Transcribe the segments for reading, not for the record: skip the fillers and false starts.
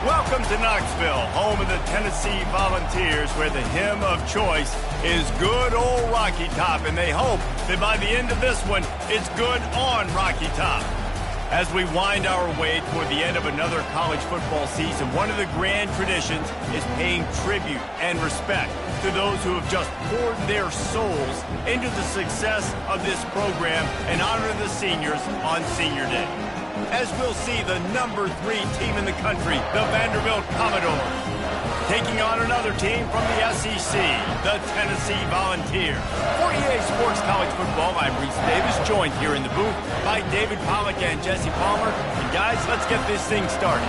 Welcome to Knoxville, home of the Tennessee Volunteers, where the hymn of choice is good old Rocky Top, and they hope that by the end of this one, it's good on Rocky Top. As we wind our way toward the end of another college football season, one of the grand traditions is paying tribute and respect to those who have just poured their souls into the success of this program and honor the seniors on Senior Day. As we'll see the number 3 team in the country, the Vanderbilt Commodores, taking on another team from the SEC, the Tennessee Volunteers. For EA Sports College Football, I'm Reese Davis, joined here in the booth by David Pollack and Jesse Palmer. And guys, let's get this thing started.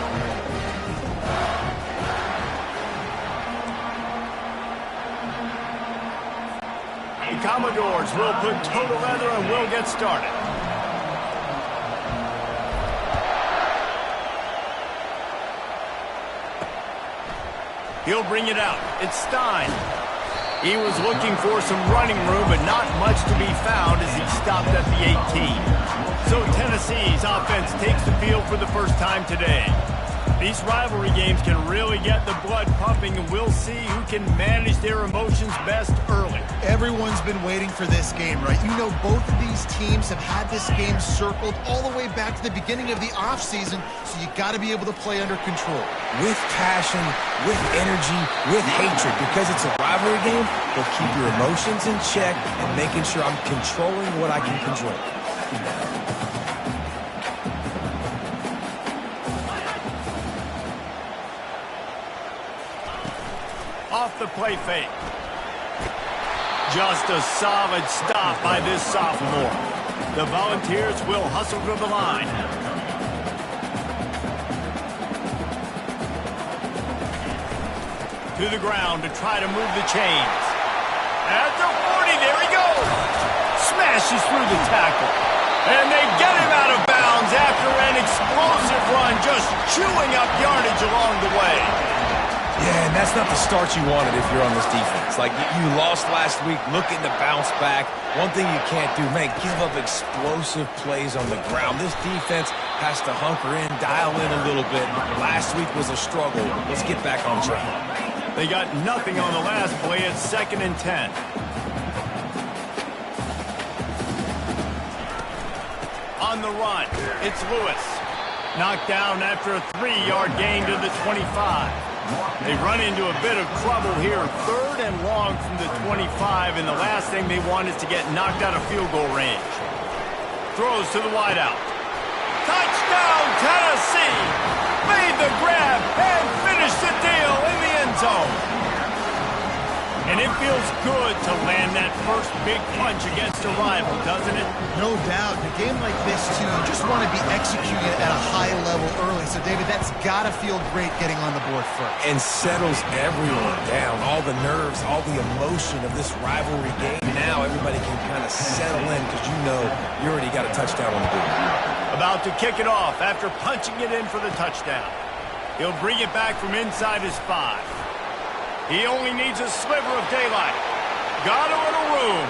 The Commodores will put total leather and we'll get started. He'll bring it out. It's Stein. He was looking for some running room, but not much to be found as he stopped at the 18. So Tennessee's offense takes the field for the first time today. These rivalry games can really get the blood pumping, and we'll see who can manage their emotions best early. Everyone's been waiting for this game, right? You know, both of these teams have had this game circled all the way back to the beginning of the offseason, so you got to be able to play under control. With passion, with energy, with hatred, because it's a rivalry game, but keep your emotions in check and making sure I'm controlling what I can control. Off the play fake. Just a solid stop by this sophomore. The Volunteers will hustle to the line. To the ground to try to move the chains. At the 40, there he goes. Smashes through the tackle. And they get him out of bounds after an explosive run, just chewing up yardage along the way. Yeah, and that's not the start you wanted if you're on this defense. Like, you lost last week, looking to bounce back. One thing you can't do, man, give up explosive plays on the ground. This defense has to hunker in, dial in a little bit. Last week was a struggle. Let's get back on track. They got nothing on the last play. It's 2nd and 10. On the run, it's Lewis. Knocked down after a 3-yard gain to the 25. They run into a bit of trouble here. 3rd and long from the 25, and the last thing they want is to get knocked out of field goal range. Throws to the wideout. Touchdown, Tennessee! Made the grab and finished the deal in the end zone. And it feels good to land that first big punch against a rival, doesn't it? No doubt. In a game like this, too, you just want to be executing at a high level early. So, David, that's got to feel great getting on the board first. And settles everyone down. All the nerves, all the emotion of this rivalry game. Now everybody can kind of settle in because you know you already got a touchdown on the board. About to kick it off after punching it in for the touchdown. He'll bring it back from inside his 5. He only needs a sliver of daylight. Got a little room.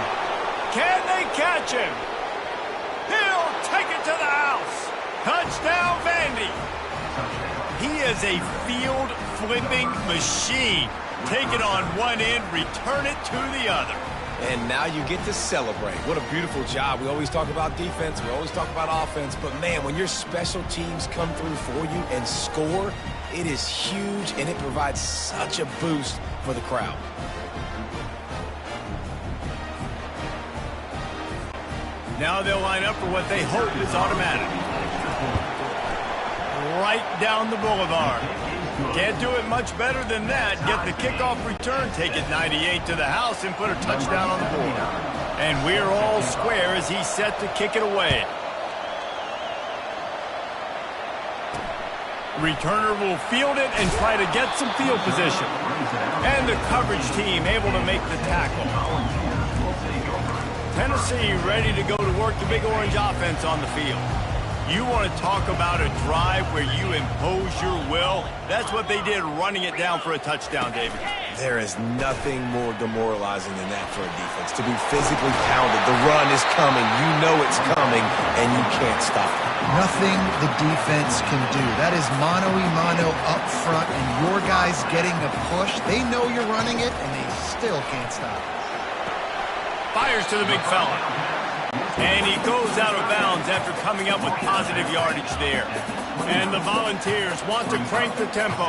Can they catch him? He'll take it to the house. Touchdown, Vandy. He is a field-flipping machine. Take it on one end, return it to the other. And now you get to celebrate. What a beautiful job. We always talk about defense. We always talk about offense. But, man, when your special teams come through for you and score, it is huge, and it provides such a boost for the crowd. Now they'll line up for what they hope is automatic. Right down the boulevard. Can't do it much better than that. Get the kickoff return, take it 98 to the house, and put a touchdown on the board. And we're all square as he's set to kick it away. Returner will field it and try to get some field position. And the coverage team able to make the tackle. Tennessee ready to go to work the Big Orange offense on the field. You want to talk about a drive where you impose your will? That's what they did, running it down for a touchdown, David. There is nothing more demoralizing than that for a defense. To be physically pounded, the run is coming, you know it's coming, and you can't stop it. Nothing the defense can do. That is mano-a-mano up front, and your guys getting a push. They know you're running it, and they still can't stop it. Fires to the big fella. And he goes out of bounds after coming up with positive yardage there. And the Volunteers want to crank the tempo.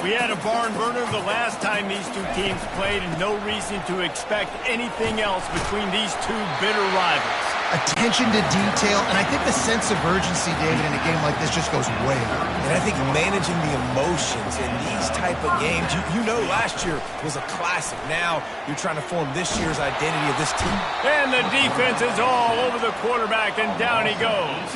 We had a barn burner the last time these two teams played, and no reason to expect anything else between these two bitter rivals. Attention to detail, and I think the sense of urgency, David, in a game like this just goes way up. And I think managing the emotions in these type of games, you know last year was a classic. Now you're trying to form this year's identity of this team. And the defense is all over the quarterback, and down he goes.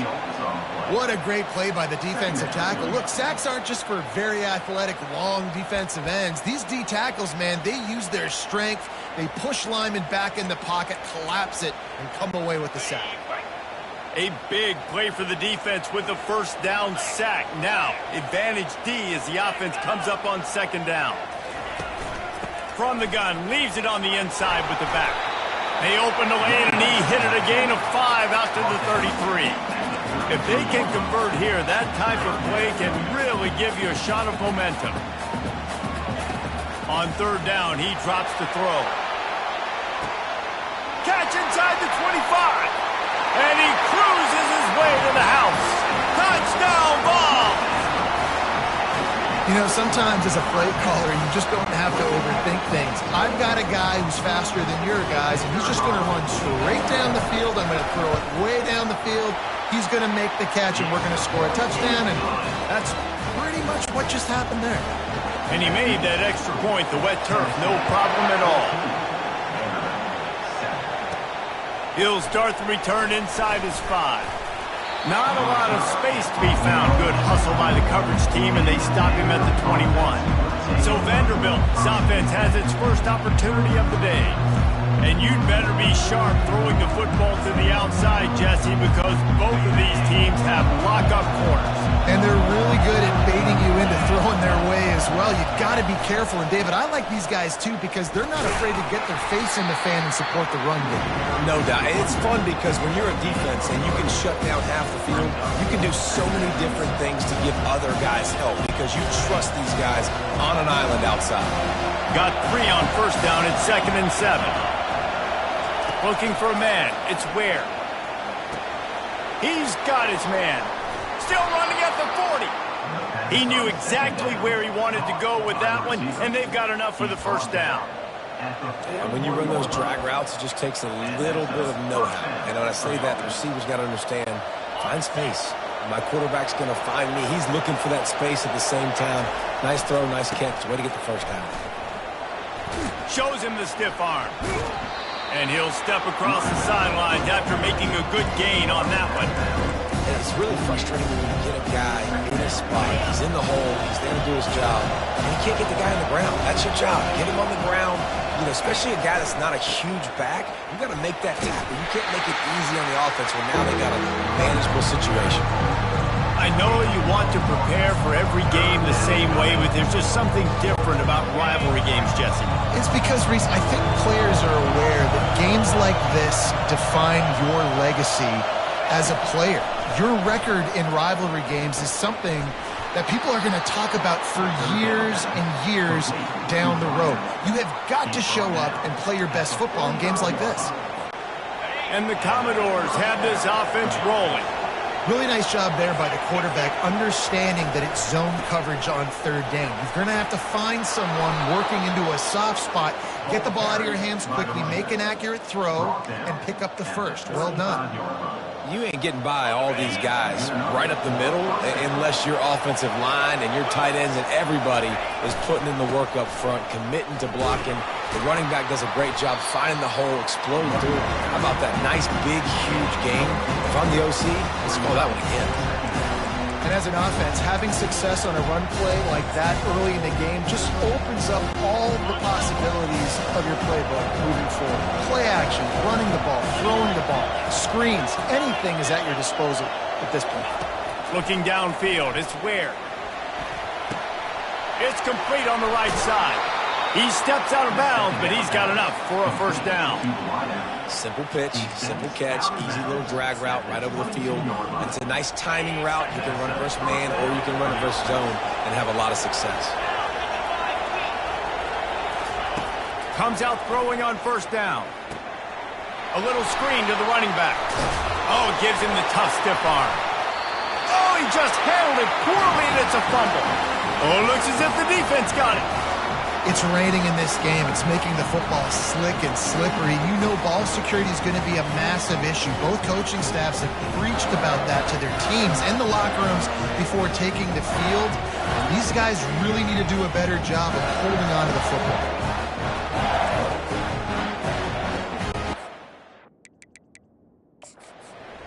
What a great play by the defensive tackle. Look, sacks aren't just for very athletic, long defensive ends. These D tackles, man, they use their strength. They push linemen back in the pocket, collapse it, and come away with the sack. A big play for the defense with the first down sack. Now, advantage D as the offense comes up on second down. From the gun, leaves it on the inside with the back. They open the lane, and he hit it a gain of 5 out to the 33. If they can convert here, that type of play can really give you a shot of momentum. On third down, he drops to throw. Catch inside the 25. And he cruises his way to the house. Touchdown ball! You know, sometimes as a play caller, you just don't have to overthink things. I've got a guy who's faster than your guys, and he's just going to run straight down the field. I'm going to throw it way down the field. He's going to make the catch, and we're going to score a touchdown, and that's pretty much what just happened there. And he made that extra point, the wet turf, no problem at all. He'll start the return inside his 5. Not a lot of space to be found. Good hustle by the coverage team, and they stop him at the 21. So Vanderbilt's offense has its first opportunity of the day. And you'd better be sharp throwing the football to the outside, Jesse, because both of these teams have lock-up corners. And they're really good at baiting you into throwing their way as well. You've got to be careful. And, David, I like these guys, too, because they're not afraid to get their face in the fan and support the run game. No doubt. It's fun because when you're a defense and you can shut down half the field, you can do so many different things to give other guys help because you trust these guys on an island outside. Got 3 on first down. It's 2nd and 7. Looking for a man. It's Ware. He's got his man. Still running at the 40. He knew exactly where he wanted to go with that one, and they've got enough for the first down. And when you run those drag routes, it just takes a little bit of know-how. And when I say that, the receiver's got to understand, find space. My quarterback's going to find me. He's looking for that space at the same time. Nice throw, nice catch. Way to get the first down. Shows him the stiff arm. And he'll step across the sidelines after making a good gain on that one. And it's really frustrating when you get a guy in a spot. He's in the hole. He's there to do his job. And you can't get the guy on the ground. That's your job. Get him on the ground. You know, especially a guy that's not a huge back. You got to make that tackle. You can't make it easy on the offense when now they got a manageable situation. I know you want to prepare for every game the same way, but there's just something different about rivalry games, Jesse. It's because, Reese, I think players are aware that games like this define your legacy as a player. Your record in rivalry games is something that people are going to talk about for years and years down the road. You have got to show up and play your best football in games like this. And the Commodores have this offense rolling. Really nice job there by the quarterback, understanding that it's zone coverage on third down. You're going to have to find someone working into a soft spot, get the ball out of your hands quickly, make an accurate throw, and pick up the first. Well done. You ain't getting by all these guys right up the middle unless your offensive line and your tight ends and everybody is putting in the work up front, committing to blocking. The running back does a great job finding the hole, exploding through. How about that nice, big, huge game? If I'm the OC, let's call that one again. And And as an offense, having success on a run play like that early in the game just opens up all the possibilities of your playbook moving forward. Play action, running the ball, throwing the ball, screens, anything is at your disposal at this point. Looking downfield, it's Ware. It's complete on the right side. He steps out of bounds, but he's got enough for a first down. Simple pitch, simple catch, easy little drag route right over the field. It's a nice timing route. You can run it versus man or you can run it versus zone and have a lot of success. Comes out throwing on first down. A little screen to the running back. Oh, gives him the tough stiff arm. Oh, he just handled it poorly, and it's a fumble. Oh, it looks as if the defense got it. It's raining in this game. It's making the football slick and slippery. You know ball security is going to be a massive issue. Both coaching staffs have preached about that to their teams in the locker rooms before taking the field. And these guys really need to do a better job of holding on to the football.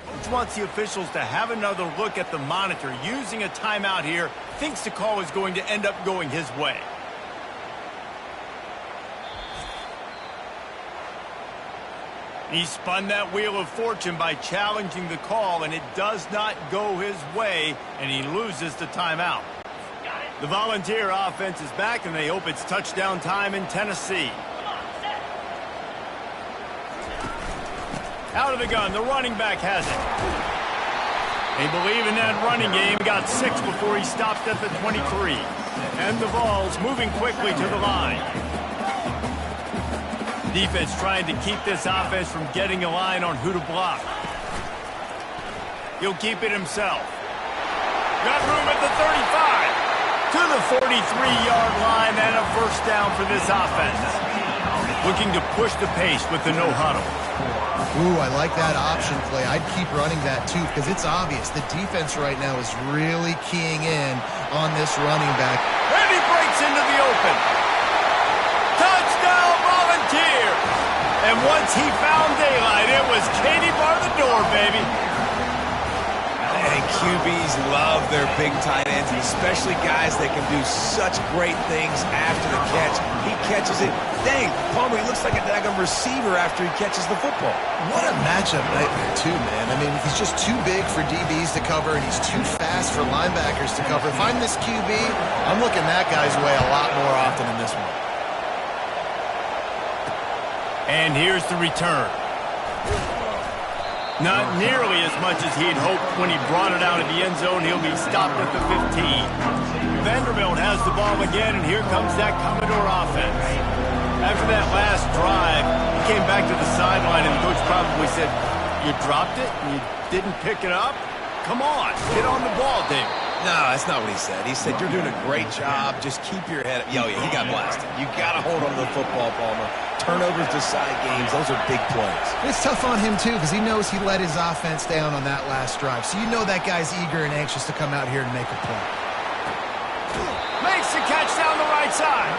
Coach wants the officials to have another look at the monitor. Using a timeout here, thinks the call is going to end up going his way. He spun that wheel of fortune by challenging the call, and it does not go his way, and he loses the timeout. The Volunteer offense is back, and they hope it's touchdown time in Tennessee. Out of the gun, the running back has it. They believe in that running game. Got 6 before he stopped at the 23. And the ball's moving quickly to the line. Defense trying to keep this offense from getting a line on who to block. He'll keep it himself. Got room at the 35. To the 43-yard line and a first down for this offense. Looking to push the pace with the no-huddle. Ooh, I like that option play. I'd keep running that too because it's obvious the defense right now is really keying in on this running back. And he breaks into the open. Touchdown Volunteer! And once he found daylight, it was Katie bar the door, baby. And QBs love their big tight ends, especially guys that can do such great things after the catch. He catches it. Dang, Palmer, he looks like a daggone receiver after he catches the football. What a matchup nightmare, too, man. I mean, he's just too big for DBs to cover, and he's too fast for linebackers to cover. If I'm this QB, I'm looking that guy's way a lot more often than this one. And here's the return. Not nearly as much as he'd hoped when he brought it out of the end zone. He'll be stopped at the 15. Vanderbilt has the ball again, and here comes that Commodore offense. After that last drive, he came back to the sideline, and the coach probably said, "You dropped it and you didn't pick it up? Come on, get on the ball, David." No, that's not what he said. He said, "You're doing a great job. Just keep your head up." Yo, yeah, he got blasted. You got to hold on to the football, Palmer. Turnovers decide games. Those are big plays. It's tough on him, too, because he knows he let his offense down on that last drive. So you know that guy's eager and anxious to come out here and make a play. Makes the catch down the right side.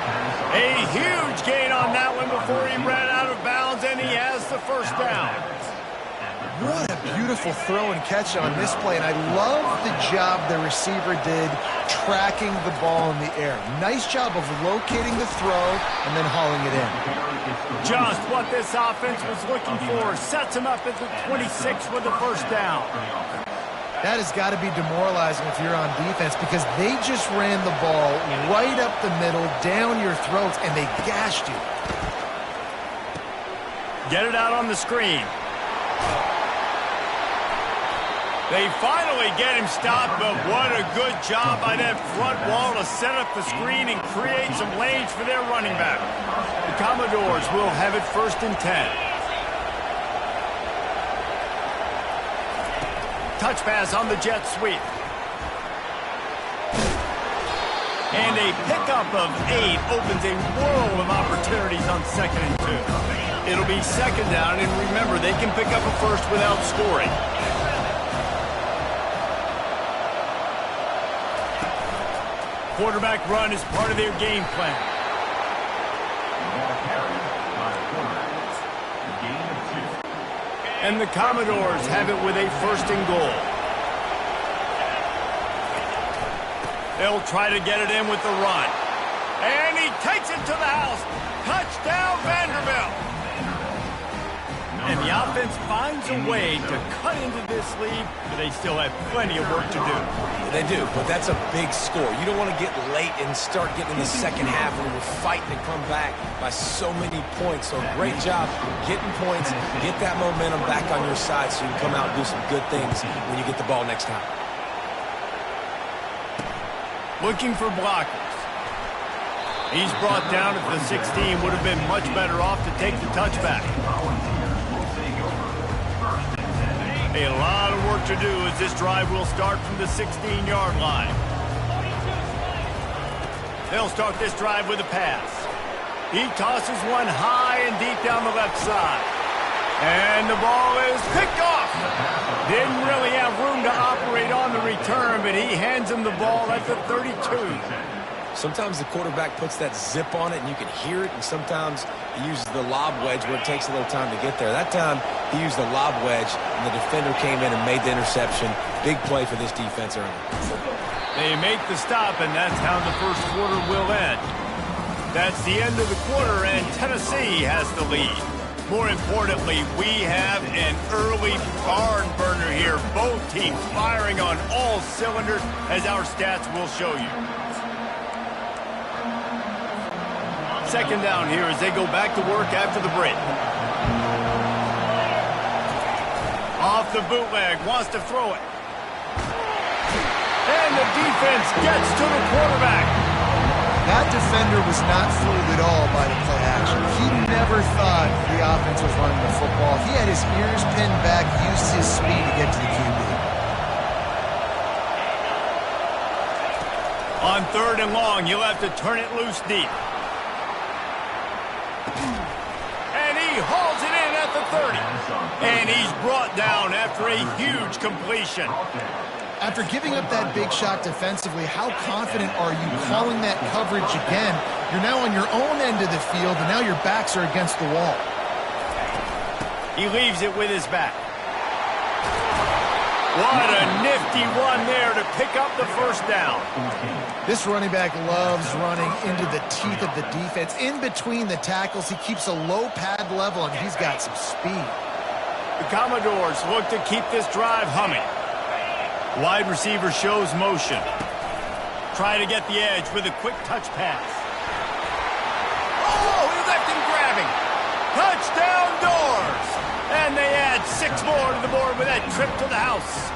A huge gain on that one before he ran out of bounds, and he has the first down. What a beautiful throw and catch on this play, and I love the job the receiver did tracking the ball in the air. Nice job of locating the throw and then hauling it in. Just what this offense was looking for. Sets him up at the 26 with the first down. That has got to be demoralizing if you're on defense because they just ran the ball right up the middle, down your throats, and they gashed you. Get it out on the screen. They finally get him stopped, but what a good job by that front wall to set up the screen and create some lanes for their running back. The Commodores will have it 1st and 10. Touch pass on the jet sweep. And a pickup of 8 opens a world of opportunities on 2nd and 2. It'll be 2nd down, and remember, they can pick up a first without scoring. Quarterback run is part of their game plan. And the Commodores have it with a 1st and goal. They'll try to get it in with the run. And he takes it to the house. Touchdown, Vanderbilt. And the offense finds a way to cut into this lead, but they still have plenty of work to do. They do, but that's a big score. You don't want to get late and start getting in the second half where you're fighting to come back by so many points. So great job getting points, get that momentum back on your side so you can come out and do some good things when you get the ball next time. Looking for blockers. He's brought down at the 16. Would have been much better off to take the touchback. A lot of work to do as this drive will start from the 16-yard line. They'll start this drive with a pass. He tosses one high and deep down the left side. And the ball is picked off. Didn't really have room to operate on the return, but he hands him the ball at the 32. Sometimes the quarterback puts that zip on it and you can hear it, and sometimes he uses the lob wedge where it takes a little time to get there. That time he used the lob wedge and the defender came in and made the interception. Big play for this defense early. They make the stop, and that's how the first quarter will end. That's the end of the quarter, and Tennessee has the lead. More importantly, we have an early barn burner here. Both teams firing on all cylinders, as our stats will show you. Second down here as they go back to work after the break. Off the bootleg, wants to throw it. And the defense gets to the quarterback. That defender was not fooled at all by the play action. He never thought the offense was running the football. He had his ears pinned back, used his speed to get to the QB. On third and long, you'll have to turn it loose deep. And he hauls it in at the 30. And he's brought down after a huge completion. After giving up that big shot defensively, how confident are you calling that coverage again? You're now on your own end of the field, and now your backs are against the wall. He leaves it with his back. What a nifty run there to pick up the first down. This running back loves running into the teeth of the defense. In between the tackles, he keeps a low pad level, and he's got some speed. The Commodores look to keep this drive humming. Wide receiver shows motion. Try to get the edge with a quick touch pass. Oh, he left him grabbing. Touchdown Doors! And they add 6 more to the board with that trip to the house.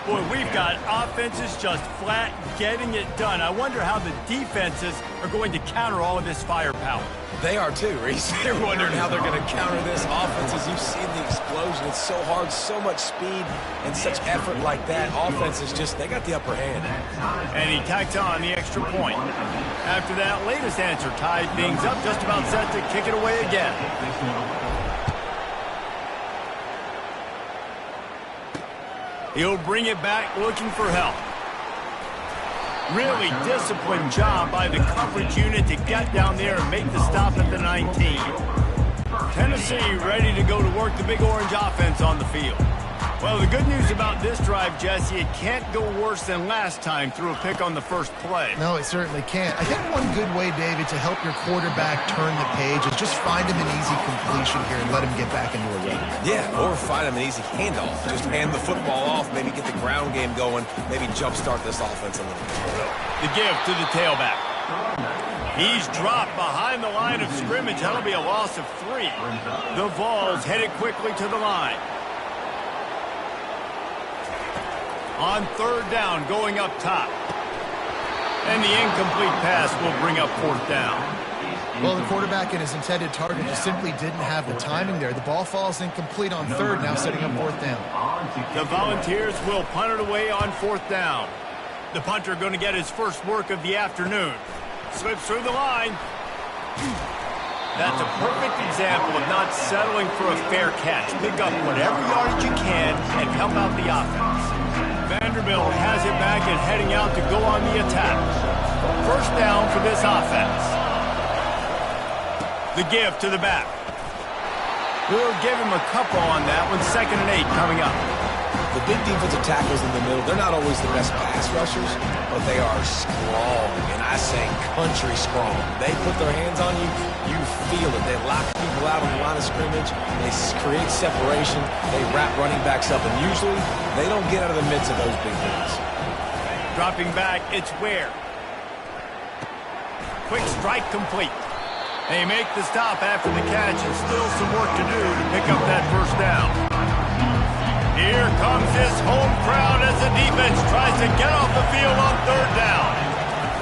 Boy, we've got offenses just flat getting it done. I wonder how the defenses are going to counter all of this firepower. They are too, Reese. They're wondering how they're going to counter this offense. As you've seen the explosion, it's so hard, so much speed, and such effort like that. Offense is just, they got the upper hand. And he tacked on the extra point. After that latest answer tied things up, just about set to kick it away again. He'll bring it back looking for help. Really disciplined job by the coverage unit to get down there and make the stop at the 19. Tennessee ready to go to work the Big Orange offense on the field. Well, the good news about this drive, Jesse, it can't go worse than last time through a pick on the first play. No, it certainly can't. I think one good way, David, to help your quarterback turn the page is just find him an easy completion here and let him get back into a rhythm. Yeah, or find him an easy handoff. Just hand the football off, maybe get the ground game going, maybe jumpstart this offense a little bit. The give to the tailback. He's dropped behind the line of scrimmage. That'll be a loss of 3. The Vols headed quickly to the line. On third down, going up top. And the incomplete pass will bring up fourth down. Well, the quarterback and his intended target just simply didn't have the timing there. The ball falls incomplete on third, now setting up fourth down. The Volunteers will punt it away on fourth down. The punter going to get his first work of the afternoon. Slips through the line. That's a perfect example of not settling for a fair catch. Pick up whatever yardage you can and help out the offense. Vanderbilt has it back and heading out to go on the attack. First down for this offense. The give to the back. We'll give him a couple on that one. 2nd and 8 coming up. The big defensive tackles in the middle, they're not always the best pass rushers, but they are strong, and I say country strong. They put their hands on you, you feel it. They lock people out on the line of scrimmage. They create separation. They wrap running backs up, and usually they don't get out of the midst of those big boys. Dropping back, it's Ware. Quick strike complete. They make the stop after the catch, and still some work to do to pick up that first down. Here comes this home crowd as the defense tries to get off the field on third down.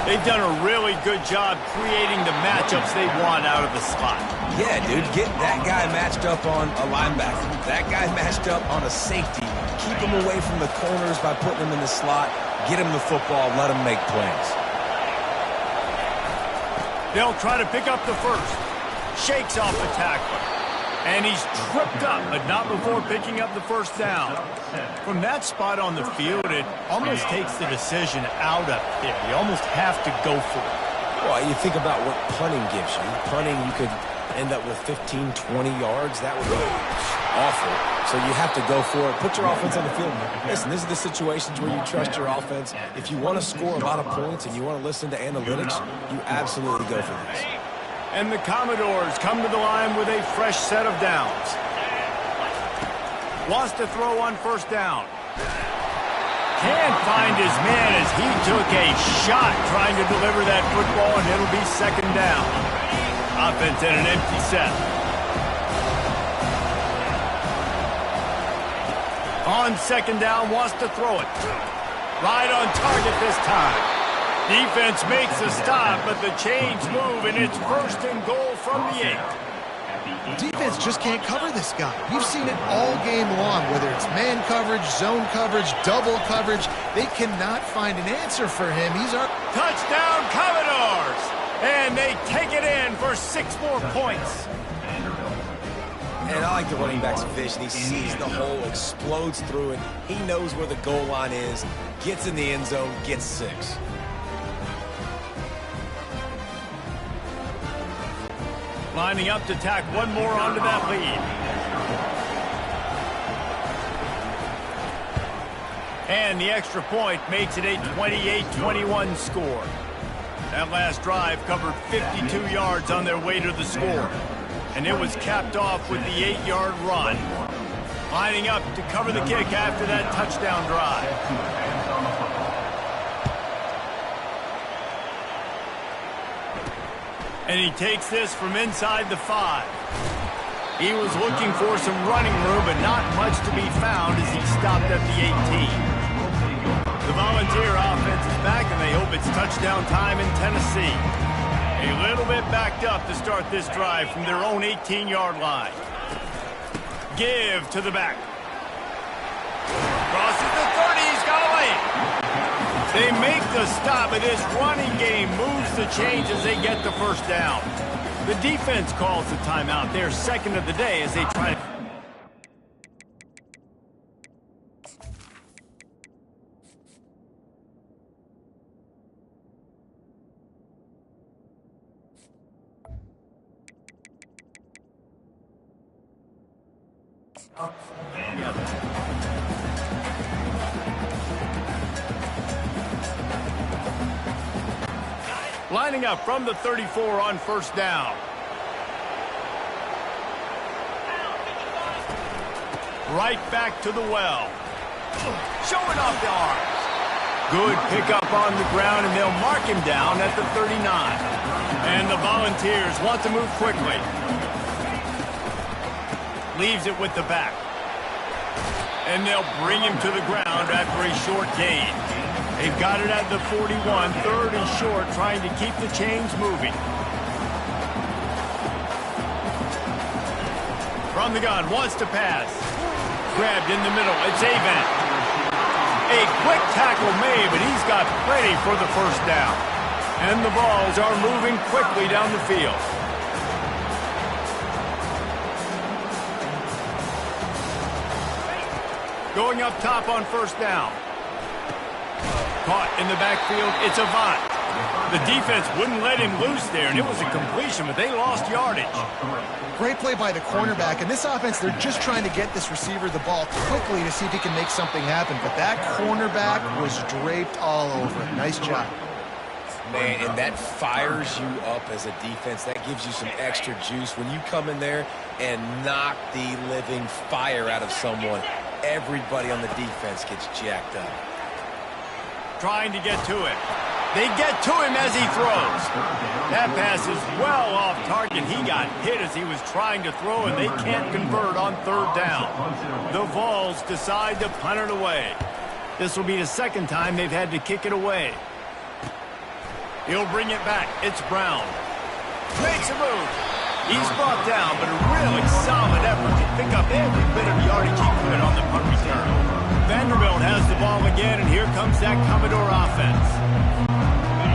They've done a really good job creating the matchups they want out of the slot. Yeah, dude, get that guy matched up on a linebacker. That guy matched up on a safety. Keep him away from the corners by putting him in the slot. Get him the football, let him make plays. They'll try to pick up the first. Shakes off the tackler. And he's tripped up, but not before picking up the first down. From that spot on the field, it almost takes the decision out of it. You almost have to go for it. Well, you think about what punting gives you. Punting, you could end up with 15, 20 yards. That would be awful. So you have to go for it. Put your offense on the field. Listen, this is the situations where you trust your offense. If you want to score a lot of points and you want to listen to analytics, you absolutely go for this. And the Commodores come to the line with a fresh set of downs. Wants to throw on first down. Can't find his man as he took a shot trying to deliver that football, and it'll be second down. Offense in an empty set. On second down, wants to throw it. Right on target this time. Defense makes a stop, but the chains move, and it's first and goal from the 8. Defense just can't cover this guy. We've seen it all game long, whether it's man coverage, zone coverage, double coverage. They cannot find an answer for him. He's our touchdown, Commodores! And they take it in for 6 more points. And I like the running back's vision. He sees the hole, explodes through it. He knows where the goal line is, gets in the end zone, gets 6. Lining up to tack one more onto that lead. And the extra point makes it a 28-21 score. That last drive covered 52 yards on their way to the score. And it was capped off with the 8-yard run. Lining up to cover the kick after that touchdown drive. And he takes this from inside the 5. He was looking for some running room, but not much to be found as he stopped at the 18. The Volunteer offense is back, and they hope it's touchdown time in Tennessee. A little bit backed up to start this drive from their own 18-yard line. Give to the back. Crosses the 30, he's got away. They make the stop, but this running game moves the chains as they get the first down. The defense calls the timeout. They're second of the day as they try to... Lining up from the 34 on first down. Right back to the well. Showing off the arms. Good pickup on the ground, and they'll mark him down at the 39. And the Volunteers want to move quickly. Leaves it with the back. And they'll bring him to the ground after a short gain. They've got it at the 41, third and short, trying to keep the chains moving. From the gun, wants to pass. Grabbed in the middle, it's Avent. A quick tackle made, but he's got plenty for the first down. And the balls are moving quickly down the field. Going up top on first down. Caught in the backfield, it's Avant. The defense wouldn't let him loose there, and it was a completion, but they lost yardage. Great play by the cornerback. In this offense, they're just trying to get this receiver the ball quickly to see if he can make something happen. But that cornerback was draped all over it. Nice job. Man, and that fires you up as a defense. That gives you some extra juice. When you come in there and knock the living fire out of someone, everybody on the defense gets jacked up. Trying to get to it. They get to him as he throws. That pass is well off target. He got hit as he was trying to throw, and they can't convert on third down. The Vols decide to punt it away. This will be the second time they've had to kick it away. He'll bring it back. It's Brown. Makes a move. He's brought down, but a really solid effort to pick up every bit of yardage he could on the punt return. Vanderbilt has the ball again, and here comes that Commodore offense.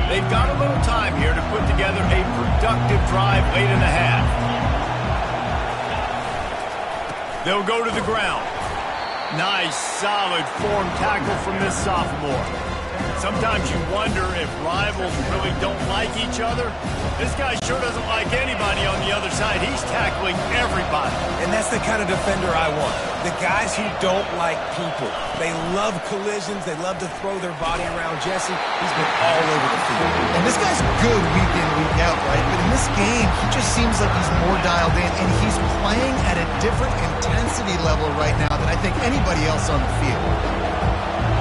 They've got a little time here to put together a productive drive late in the half. They'll go to the ground. Nice, solid form tackle from this sophomore. Sometimes you wonder if rivals really don't like each other. This guy sure doesn't like anybody on the other side. He's tackling everybody. And that's the kind of defender I want. The guys who don't like people. They love collisions. They love to throw their body around. Jesse, he's been all over the field. And this guy's good week in, week out, right? But in this game, he just seems like he's more dialed in, and he's playing at a different intensity level right now than I think anybody else on the field.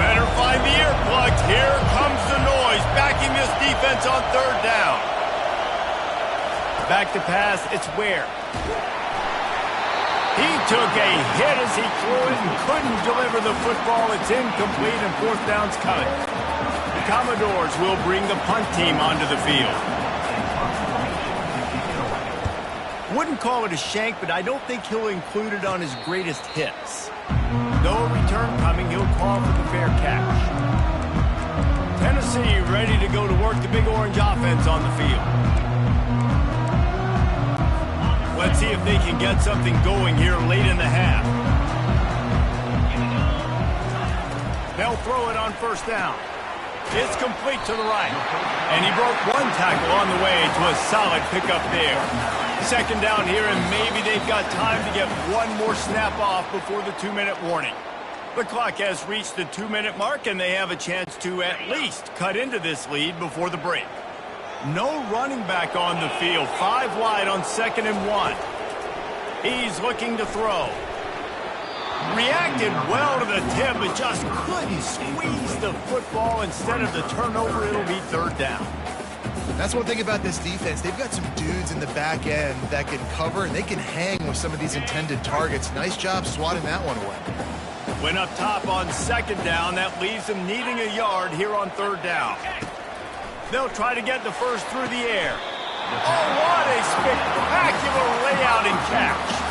Better find the earplugs. Here comes the noise, backing this defense on third down. Back to pass, it's Ware. He took a hit as he threw it and couldn't deliver the football. It's incomplete and fourth down's coming. The Commodores will bring the punt team onto the field. Wouldn't call it a shank, but I don't think he'll include it on his greatest hits. No return coming, he'll call for the fair catch. Tennessee ready to go to work the Big Orange offense on the field. Let's see if they can get something going here late in the half. They'll throw it on first down. It's complete to the right. And he broke one tackle on the way to a solid pickup there. Second down here, and maybe they've got time to get one more snap off before the 2-minute warning. The clock has reached the 2-minute mark, and they have a chance to at least cut into this lead before the break. No running back on the field. 5 wide on 2nd and 1. He's looking to throw. Reacted well to the tip, but just couldn't squeeze the football. Instead of the turnover, it'll be third down. That's one thing about this defense. They've got some dudes in the back end that can cover, and they can hang with some of these intended targets. Nice job swatting that one away. Went up top on 2nd down. That leaves them needing a yard here on 3rd down. They'll try to get the first through the air. Oh, what a spectacular layout and catch.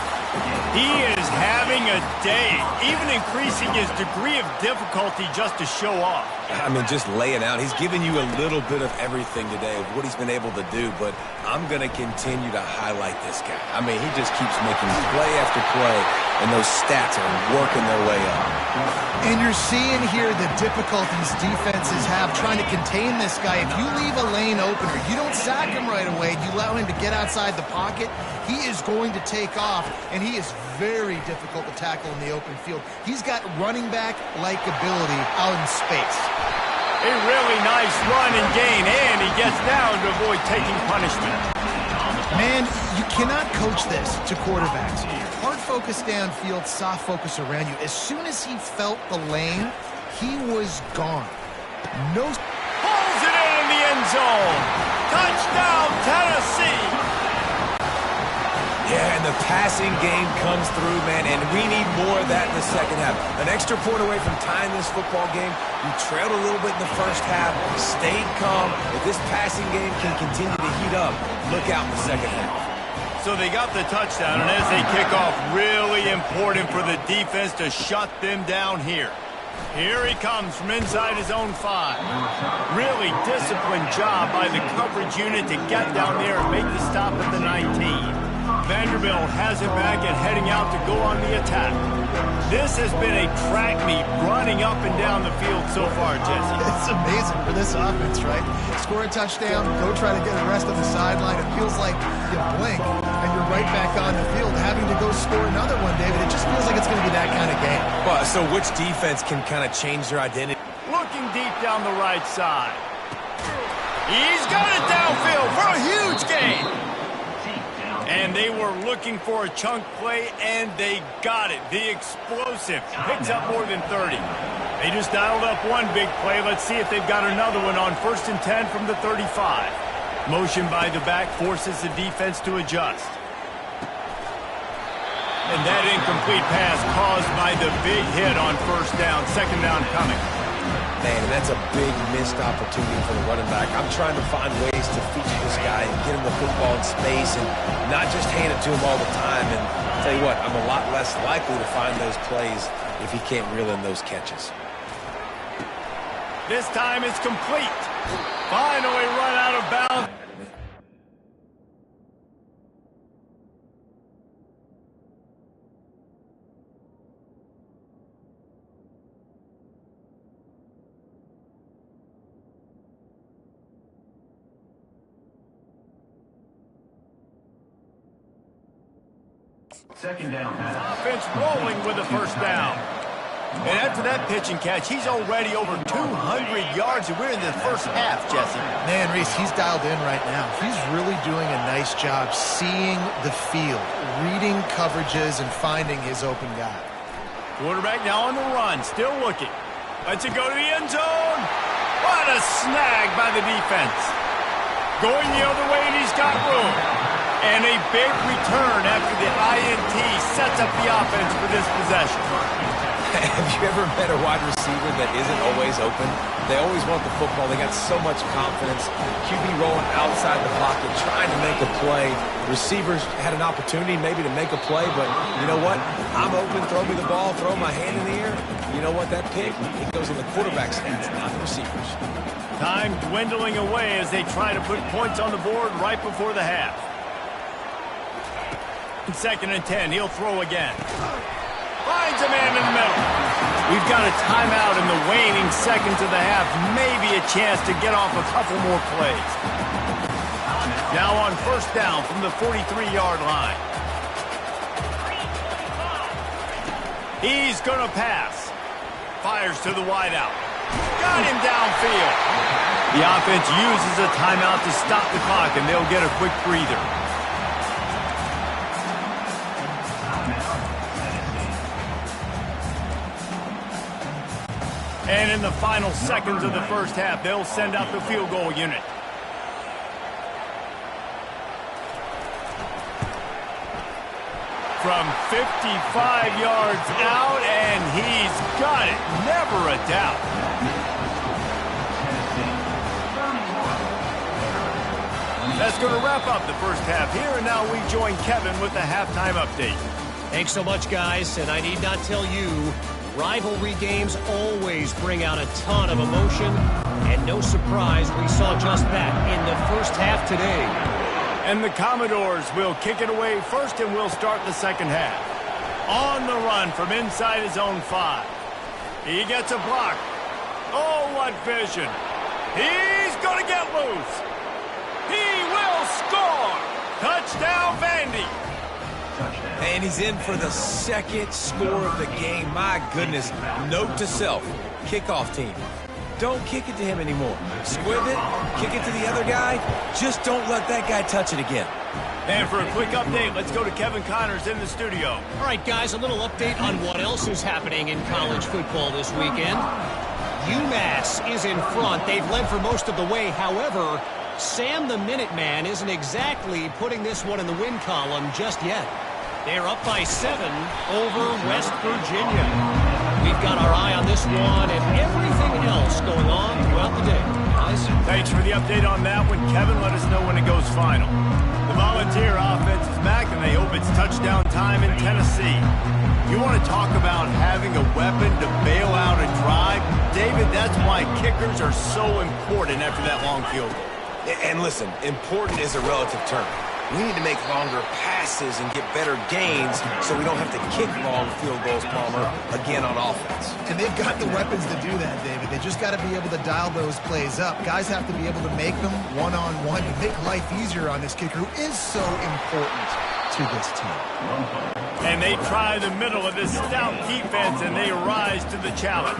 He is having a day, even increasing his degree of difficulty just to show off. I mean, just laying out. He's giving you a little bit of everything today of what he's been able to do, but I'm going to continue to highlight this guy. I mean, he just keeps making play after play, and those stats are working their way up. And you're seeing here the difficulties defenses have trying to contain this guy. If you leave a lane open or you don't sack him right away, you allow him to get outside the pocket, he is going to take off, and he is very difficult to tackle in the open field. He's got running back-like ability out in space. A really nice run and gain, and he gets down to avoid taking punishment. Man, you cannot coach this to quarterbacks. Hard focus downfield, soft focus around you. As soon as he felt the lane, he was gone. No. Pulls it in the end zone. Touchdown, Tennessee. Yeah, and the passing game comes through, man, and we need more of that in the second half. An extra point away from tying this football game. You trailed a little bit in the first half, stayed calm. If this passing game can continue to heat up, look out in the second half. So they got the touchdown, and as they kick off, really important for the defense to shut them down here. Here he comes from inside his own 5. Really disciplined job by the coverage unit to get down there and make the stop at the 19. Vanderbilt has it back and heading out to go on the attack. This has been a track meet running up and down the field so far, Jesse. It's amazing for this offense, right? Score a touchdown, go try to get the rest on the sideline. It feels like you blink and you're right back on the field having to go score another one, David. It just feels like it's going to be that kind of game. Well, so which defense can kind of change their identity? Looking deep down the right side. He's got it downfield for a huge gain. And they were looking for a chunk play, and they got it. The explosive picks up more than 30. They just dialed up one big play. Let's see if they've got another one on 1st and 10 from the 35. Motion by the back forces the defense to adjust. And that incomplete pass caused by the big hit on 1st down. 2nd down coming. Man, that's a big missed opportunity for the running back. I'm trying to find ways to feature this guy and get him the football in space and not just hand it to him all the time. And I'll tell you what, I'm a lot less likely to find those plays if he can't reel in those catches. This time it's complete. Finally run out of bounds. Second down. Offense rolling with a 1st down. And after that pitch and catch, he's already over 200 yards, and we're in the 1st half, Jesse. Man, Reese, he's dialed in right now. He's really doing a nice job seeing the field, reading coverages, and finding his open guy. Quarterback now on the run, still looking. Lets it go to the end zone. What a snag by the defense. Going the other way, and he's got room. And a big return after the INT sets up the offense for this possession. Have you ever met a wide receiver that isn't always open? They always want the football. They got so much confidence. QB rolling outside the pocket, trying to make a play. Receivers had an opportunity maybe to make a play, but you know what? I'm open, throw me the ball, throw my hand in the air. You know what? That pick, it goes on the quarterback stats, not the receivers. Time dwindling away as they try to put points on the board right before the half. 2nd and 10, he'll throw again. Finds a man in the middle. We've got a timeout in the waning seconds of the half. Maybe a chance to get off a couple more plays. Now on 1st down from the 43-yard line. He's going to pass. Fires to the wideout. Got him downfield. The offense uses a timeout to stop the clock, and they'll get a quick breather. And in the final seconds of the 1st half, they'll send out the field goal unit. From 55 yards out, and he's got it. Never a doubt. That's going to wrap up the 1st half here, and now we join Kevin with the halftime update. Thanks so much, guys, and I need not tell you, rivalry games always bring out a ton of emotion, and no surprise we saw just that in the 1st half today. And the Commodores will kick it away first, and we'll start the 2nd half. On the run from inside his own 5. He gets a block. Oh, what vision. He's going to get loose. He will score. Touchdown, Vandy. And he's in for the 2nd score of the game. My goodness. Note to self, kickoff team. Don't kick it to him anymore. Squib it, kick it to the other guy. Just don't let that guy touch it again. And for a quick update, let's go to Kevin Connors in the studio. All right, guys, a little update on what else is happening in college football this weekend. UMass is in front. They've led for most of the way. However, Sam the Minuteman isn't exactly putting this one in the win column just yet. They're up by 7 over West Virginia. We've got our eye on this one and everything else going on throughout the day. Guys? Thanks for the update on that one, Kevin. Let us know when it goes final. The Volunteer offense is back, and they hope it's touchdown time in Tennessee. You want to talk about having a weapon to bail out a drive? David, that's why kickers are so important after that long field goal. And listen, important is a relative term. We need to make longer passes and get better gains so we don't have to kick long field goals, Palmer, again on offense. And they've got the weapons to do that, David. They just got to be able to dial those plays up. Guys have to be able to make them one-on-one to make life easier on this kicker who is so important to this team. And they try the middle of this stout defense, and they rise to the challenge.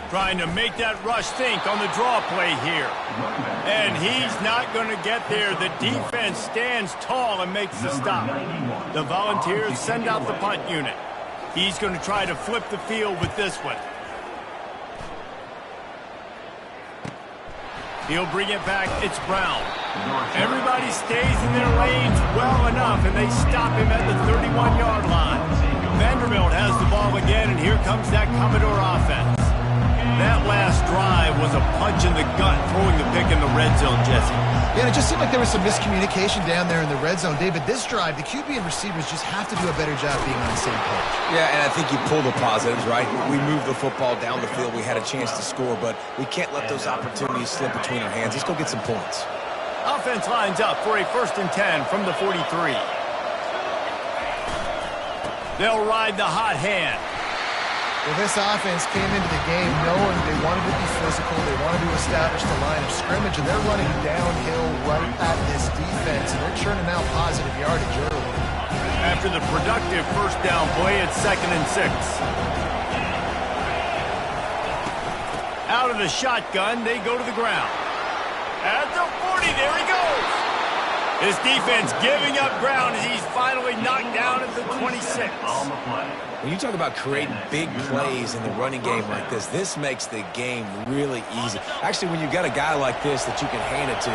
Trying to make that rush think on the draw play here. And he's not going to get there. The defense stands tall and makes the stop. The Volunteers send out the punt unit. He's going to try to flip the field with this one. He'll bring it back. It's Brown. Everybody stays in their lanes well enough, and they stop him at the 31-yard line. Vanderbilt has the ball again, and here comes that Commodore offense. That last drive was a punch in the gut, throwing the pick in the red zone, Jesse. Yeah, and it just seemed like there was some miscommunication down there in the red zone. David, this drive, the QB and receivers just have to do a better job being on the same page. Yeah, and I think you pull the positives, right? We moved the football down the field. We had a chance to score, but we can't let those opportunities slip between our hands. Let's go get some points. Offense lines up for a 1st and 10 from the 43. They'll ride the hot hand. Well, this offense came into the game knowing they wanted to be physical, they wanted to establish the line of scrimmage, and they're running downhill right at this defense, and they're churning out positive yardage early. After the productive first down play, it's 2nd and 6. Out of the shotgun, they go to the ground. At the 40, there he goes. His defense giving up ground as he's finally knocked down at the 26. When you talk about creating big plays in the running game like this makes the game really easy. Actually, when you've got a guy like this that you can hand it to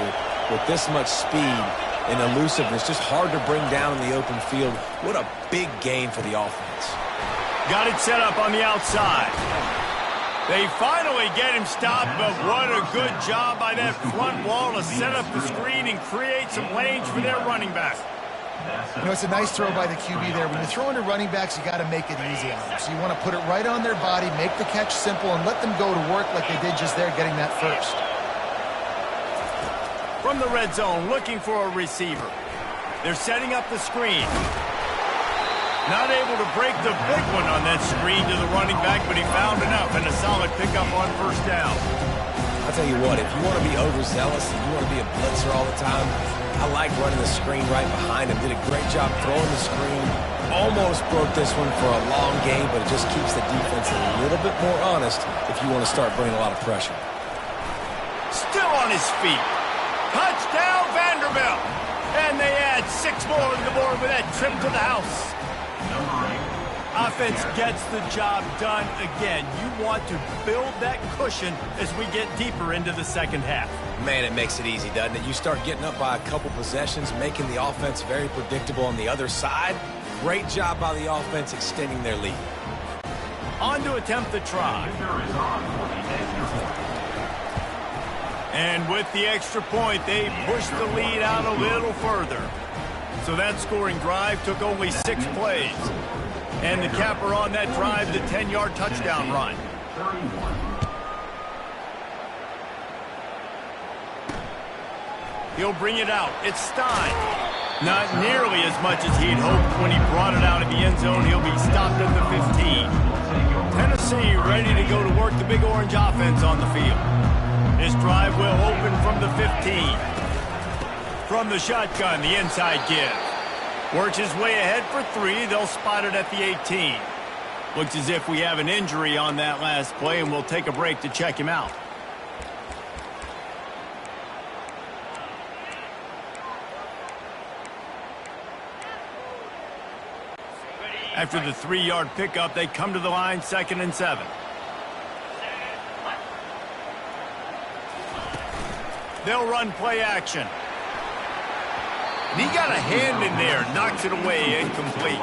with this much speed and elusiveness, just hard to bring down in the open field, what a big gain for the offense. Got it set up on the outside. They finally get him stopped, but what a good job by that front wall to set up the screen and create some lanes for their running back. You know, it's a nice throw by the QB there. When you're throwing to running backs, you got to make it easy on them. So you want to put it right on their body, make the catch simple, and let them go to work like they did just there, getting that first. From the red zone, looking for a receiver. They're setting up the screen. Not able to break the big one on that screen to the running back, but he found enough and a solid pickup on 1st down. I'll tell you what, if you want to be overzealous and you want to be a blitzer all the time, I like running the screen right behind him. Did a great job throwing the screen. Almost broke this one for a long game, but it just keeps the defense a little bit more honest if you want to start bringing a lot of pressure. Still on his feet. Touchdown, Vanderbilt. And they add 6 more to the board with that trip to the house. Offense gets the job done again. You want to build that cushion as we get deeper into the second half. Man, it makes it easy, doesn't it? You start getting up by a couple possessions, making the offense very predictable on the other side. Great job by the offense extending their lead. On to attempt the try. And with the extra point, they push the lead out a little further. So that scoring drive took only 6 plays. And the capper on that drive, the 10-yard touchdown run. He'll bring it out. It's Stein. Not nearly as much as he'd hoped when he brought it out of the end zone. He'll be stopped at the 15. Tennessee ready to go to work the Big Orange offense on the field. This drive will open from the 15. From the shotgun, the inside give. Works his way ahead for 3. They'll spot it at the 18. Looks as if we have an injury on that last play, and we'll take a break to check him out. After the 3-yard pickup, they come to the line, 2nd and 7. They'll run play action. And he got a hand in there, knocks it away, incomplete.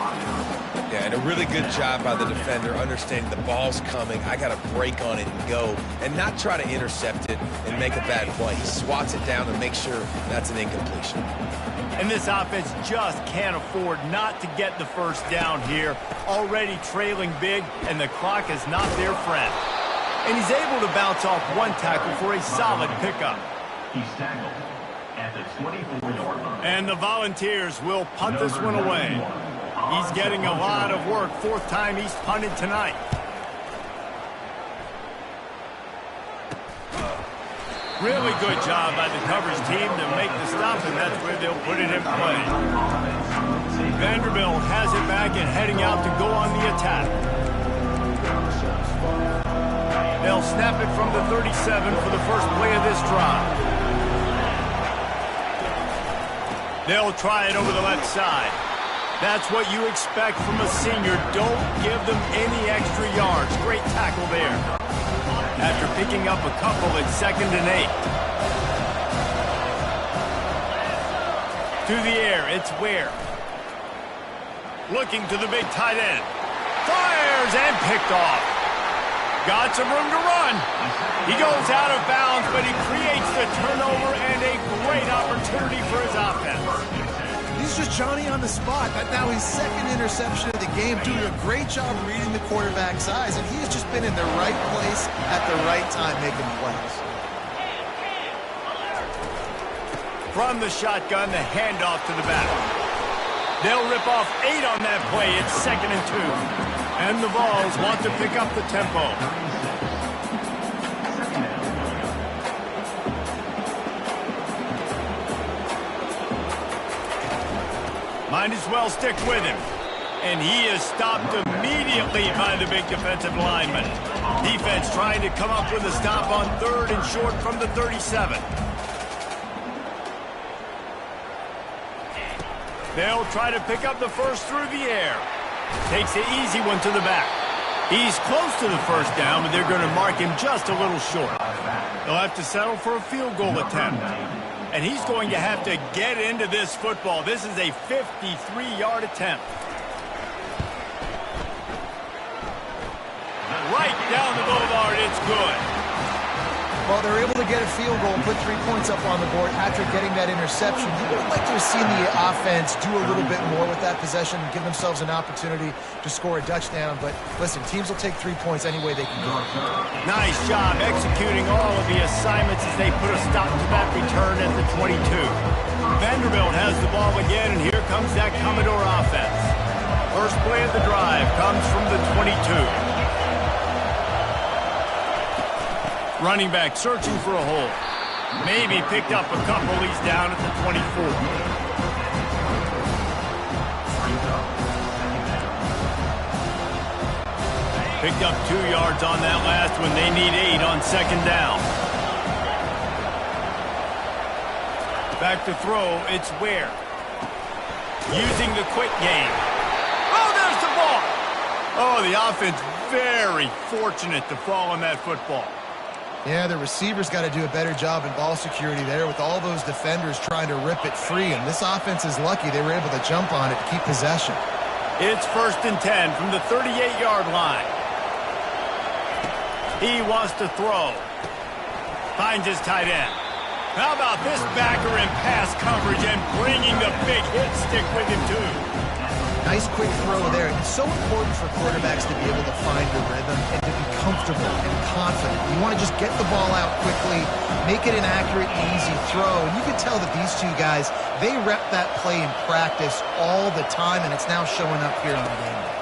Yeah, and a really good job by the defender understanding the ball's coming. I got to break on it and go and not try to intercept it and make a bad play. He swats it down and makes sure that's an incompletion. And this offense just can't afford not to get the first down here. Already trailing big, and the clock is not their friend. and he's able to bounce off one tackle for a solid pickup. He's tackled at the 24-yard line. And the Volunteers will punt this one away. He's getting a lot of work. Fourth time he's punted tonight. Really good job by the coverage team to make the stop, and that's where they'll put it in play. Vanderbilt has it back and heading out to go on the attack. They'll snap it from the 37 for the first play of this drive. They'll try it over the left side. That's what you expect from a senior. Don't give them any extra yards. Great tackle there. After picking up a couple at 2nd and 8. To the air, it's Ware. Looking to the big tight end. Fires and picked off. Got some room to run. He goes out of bounds, but he creates the turnover and a great opportunity for his offense. He's just Johnny on the spot. That's now his 2nd interception of the game, doing a great job reading the quarterback's eyes, and he has just been in the right place at the right time making plays. From the shotgun, the handoff to the back. They'll rip off 8 on that play. It's 2nd and 2. And the Vols want to pick up the tempo. Might as well stick with him. And he is stopped immediately by the big defensive lineman. Defense trying to come up with a stop on 3rd and short from the 37. They'll try to pick up the first through the air. Takes the easy one to the back. He's close to the first down, but they're going to mark him just a little short. They'll have to settle for a field goal attempt. And he's going to have to get into this football. This is a 53-yard attempt. Right down the boulevard, it's good. Well, they're able to get a field goal and put 3 points up on the board after getting that interception. You would like to have seen the offense do a little bit more with that possession and give themselves an opportunity to score a touchdown. But listen, teams will take 3 points any way they can go. Nice job executing all of the assignments as they put a stop to that return at the 22. Vanderbilt has the ball again, and here comes that Commodore offense. First play of the drive comes from the 22. Running back searching for a hole. Maybe picked up a couple. He's down at the 24. Picked up 2 yards on that last one. They need 8 on 2nd down. Back to throw. It's Ware. Using the quick game. Oh, there's the ball. Oh, the offense very fortunate to fall on that football. Yeah, the receivers got to do a better job in ball security there with all those defenders trying to rip it free. And this offense is lucky they were able to jump on it to keep possession. It's 1st and 10 from the 38-yard line. He wants to throw. Finds his tight end. How about this backer in pass coverage and bringing the big hit stick with him, too? Nice quick throw there. It's so important for quarterbacks to be able to find the rhythm and to be comfortable and confident. You want to just get the ball out quickly, make it an accurate, easy throw. And you can tell that these two guys, they rep that play in practice all the time, and it's now showing up here on the game day.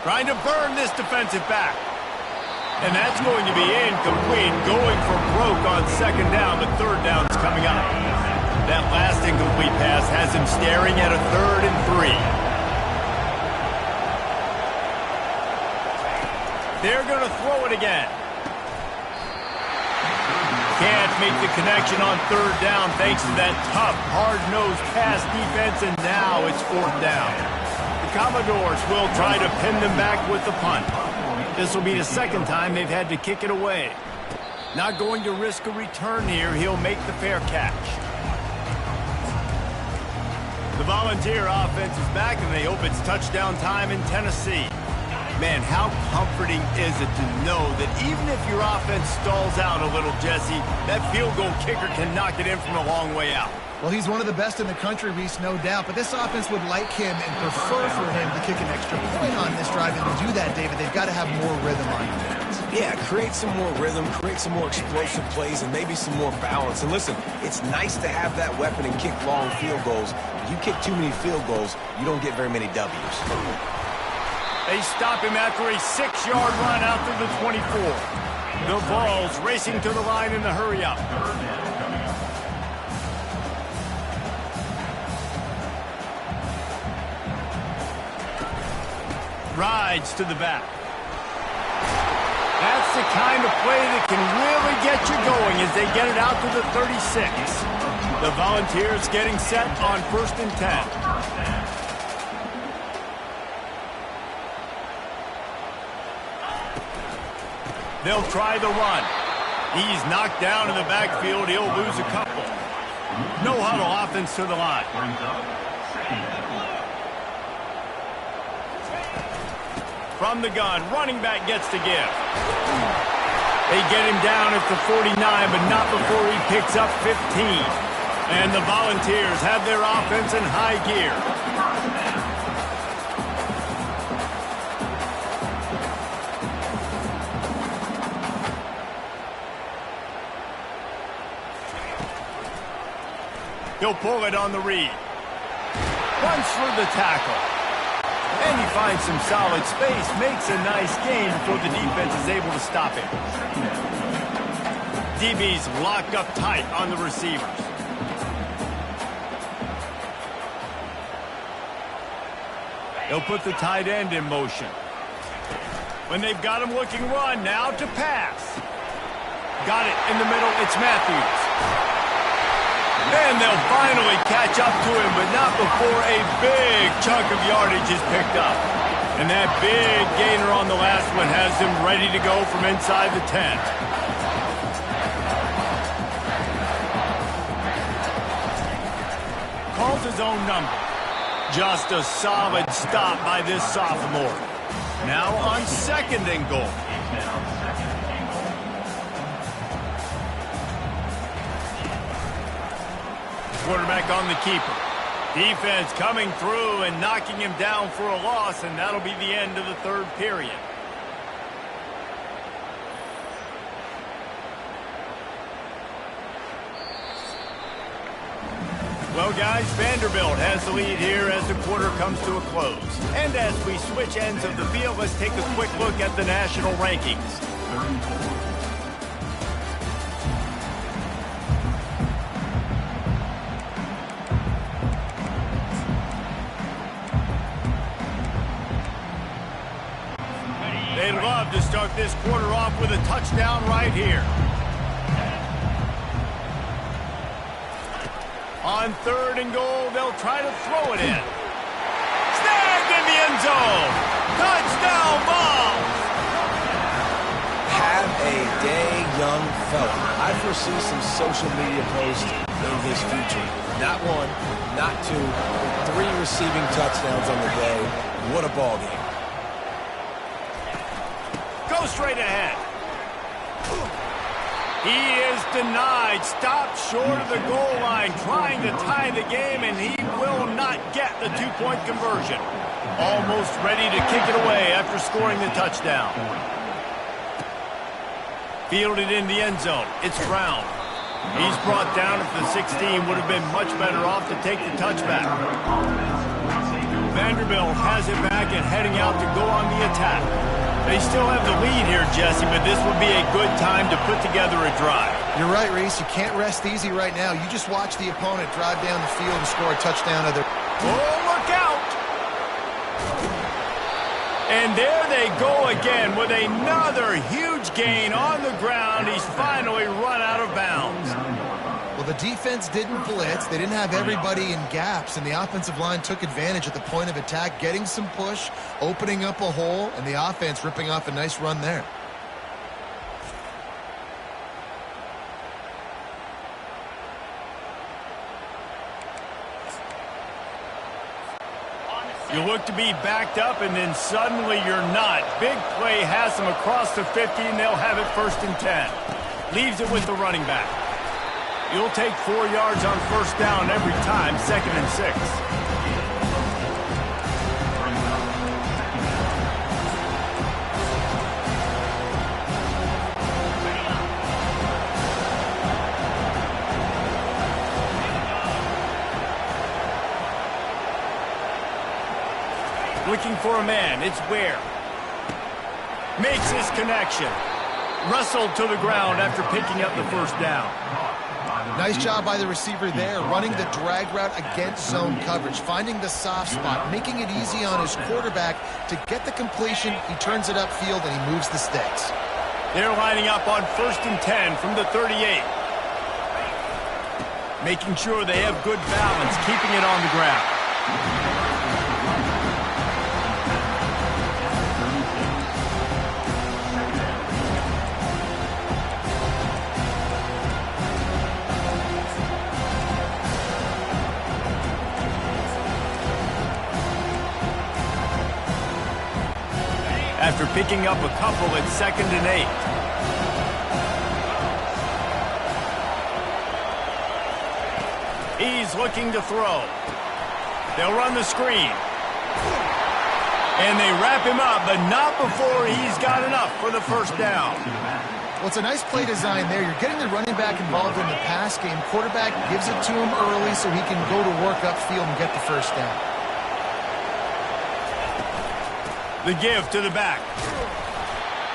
Trying to burn this defensive back. And that's going to be incomplete. Going for broke on 2nd down, but 3rd down is coming up. That last incomplete pass has him staring at a 3rd and 3. They're going to throw it again. Can't make the connection on 3rd down thanks to that tough, hard-nosed pass defense, and now it's 4th down. The Commodores will try to pin them back with the punt. This will be the 2nd time they've had to kick it away. Not going to risk a return here. He'll make the fair catch. The Volunteer offense is back, and they hope it's touchdown time in Tennessee. Man, how comforting is it to know that even if your offense stalls out a little, Jesse, that field goal kicker can knock it in from a long way out. Well, he's one of the best in the country, Reese, no doubt. But this offense would like him and prefer for him to kick an extra point on this drive. And to do that, David, they've got to have more rhythm on defense. Yeah, create some more rhythm, create some more explosive plays, and maybe some more balance. And listen, it's nice to have that weapon and kick long field goals. If you kick too many field goals, you don't get very many W's. They stop him after a 6-yard run out to the 24. The Vols racing to the line in the hurry-up. Rides to the back. That's the kind of play that can really get you going as they get it out to the 36. The Volunteers getting set on 1st and 10. They'll try the run. He's knocked down in the backfield. He'll lose a couple. No huddle offense to the line. From the gun, running back gets to give. They get him down at the 49, but not before he picks up 15. And the Volunteers have their offense in high gear. He'll pull it on the read. Runs through the tackle. And he finds some solid space, makes a nice gain before the defense is able to stop him. DBs lock up tight on the receivers. They'll put the tight end in motion. When they've got him looking run, now to pass. Got it in the middle, it's Matthews. And they'll finally catch up to him, but not before a big chunk of yardage is picked up. And that big gainer on the last one has him ready to go from inside the 10. Calls his own number. Just a solid stop by this sophomore. Now on 2nd and goal. Quarterback on the keeper. Defense coming through and knocking him down for a loss, and that'll be the end of the 3rd period. Well, guys, Vanderbilt has the lead here as the quarter comes to a close. And as we switch ends of the field, let's take a quick look at the national rankings. They'd love to start this quarter off with a touchdown right here. On 3rd and goal, they'll try to throw it in. Snagged in the end zone. Touchdown ball. Have a day, young fella. I foresee some social media posts in his future. Not 1, not 2, but 3 receiving touchdowns on the day. What a ball game. Go straight ahead. He is denied, stopped short of the goal line, trying to tie the game, and he will not get the 2-point conversion. Almost ready to kick it away after scoring the touchdown. Fielded in the end zone. It's Brown. He's brought down at the 16, would have been much better off to take the touchback. Vanderbilt has it back and heading out to go on the attack. They still have the lead here, Jesse, but this would be a good time to put together a drive. You're right, Reese. You can't rest easy right now. You just watch the opponent drive down the field and score a touchdown of their... Oh, look out! And there they go again with another huge gain on the ground. He's finally run out of bounds. Well, the defense didn't blitz. They didn't have everybody in gaps, and the offensive line took advantage at the point of attack, getting some push, opening up a hole, and the offense ripping off a nice run there. On You look to be backed up, and then suddenly you're not. Big play has them across the 50, and they'll have it 1st and 10. Leaves it with the running back. You'll take 4 yards on 1st down every time, 2nd and 6. Looking for a man, it's Ware. Makes his connection. Wrestled to the ground after picking up the 1st down. Nice job by the receiver there, running the drag route against zone coverage, finding the soft spot, making it easy on his quarterback to get the completion. He turns it upfield and he moves the sticks. They're lining up on 1st and 10 from the 38. Making sure they have good balance, keeping it on the ground. After picking up a couple at 2nd and 8. He's looking to throw. They'll run the screen. And they wrap him up, but not before he's got enough for the 1st down. Well, it's a nice play design there. You're getting the running back involved in the pass game. Quarterback gives it to him early so he can go to work upfield and get the 1st down. The give to the back.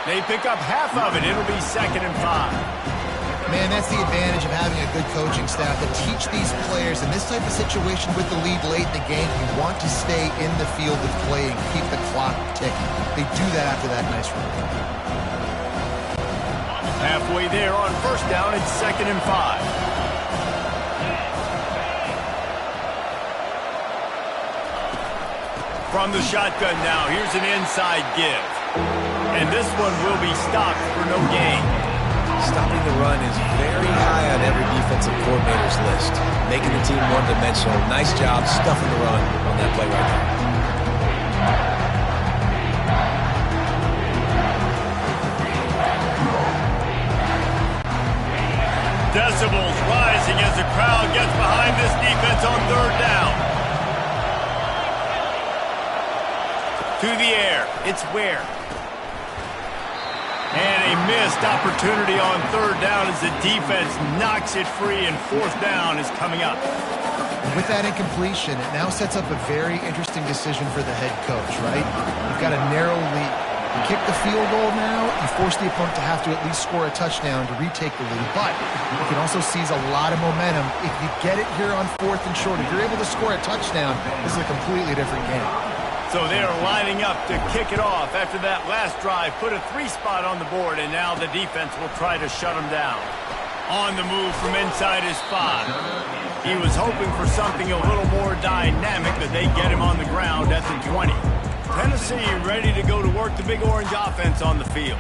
They pick up half of it. It'll be 2nd and 5. Man, that's the advantage of having a good coaching staff to teach these players in this type of situation with the lead late in the game. You want to stay in the field of play and keep the clock ticking. They do that after that nice run. Halfway there on 1st down, it's 2nd and 5. From the shotgun now, here's an inside give. And this one will be stopped for no gain. Stopping the run is very high on every defensive coordinator's list. Making the team one-dimensional. Nice job stuffing the run on that play right there. Decibels rising as the crowd gets behind this defense on 3rd down. To the air, it's Ware. And a missed opportunity on 3rd down as the defense knocks it free, and 4th down is coming up. With that incompletion, it now sets up a very interesting decision for the head coach, right? You've got a narrow lead. You kick the field goal now, you force the opponent to have to at least score a touchdown to retake the lead, but you can also seize a lot of momentum. If you get it here on 4th and short, if you're able to score a touchdown, this is a completely different game. So they are lining up to kick it off after that last drive. Put a 3 spot on the board, and now the defense will try to shut them down. On the move from inside his 5. He was hoping for something a little more dynamic, but they get him on the ground at the 20. Tennessee ready to go to work the Big Orange offense on the field.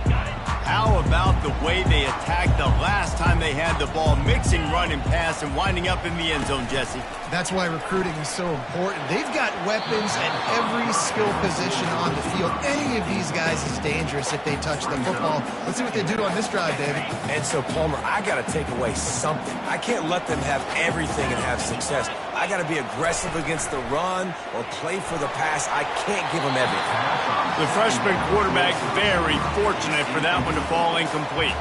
How about the way they attacked the last time they had the ball, mixing run and pass and winding up in the end zone, Jesse? That's why recruiting is so important. They've got weapons at every skill position on the field. Any of these guys is dangerous if they touch the football. Let's see what they do on this drive, David. And so, Palmer, I got to take away something. I can't let them have everything and have success. I got to be aggressive against the run or play for the pass. I can't give them everything. The freshman quarterback very fortunate for that one to fall incomplete.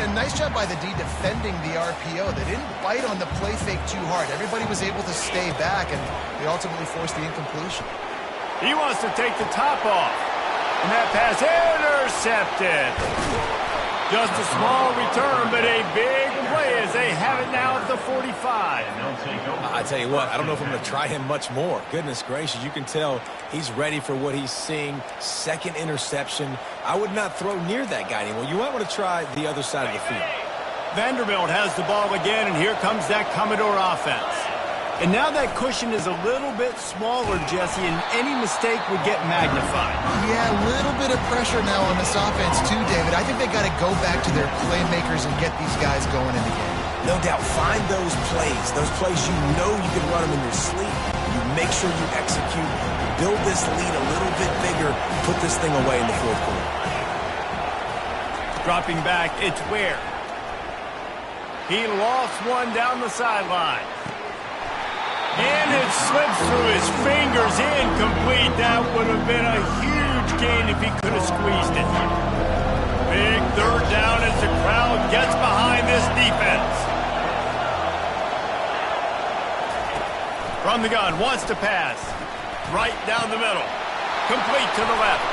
And nice job by the D defending the RPO. They didn't bite on the play fake too hard. Everybody was able to stay back, and they ultimately forced the incompletion. He wants to take the top off. And that pass intercepted. Just a small return, but a big play as they have it now at the 45. I tell you what, I don't know if I'm going to try him much more. Goodness gracious, you can tell he's ready for what he's seeing. Second interception. I would not throw near that guy anymore. You might want to try the other side of the field. Vanderbilt has the ball again, and here comes that Commodore offense. And now that cushion is a little bit smaller, Jesse, and any mistake would get magnified. Yeah, a little bit of pressure now on this offense too, David. I think they got to go back to their playmakers and get these guys going in the game. No doubt, find those plays you know you can run them in your sleep. You make sure you execute, build this lead a little bit bigger, put this thing away in the fourth quarter. Dropping back, it's Ware. He lost one down the sideline. And it slips through his fingers, incomplete. That would have been a huge gain if he could have squeezed it. Big third down as the crowd gets behind this defense. From the gun, wants to pass. Right down the middle. Complete to the left.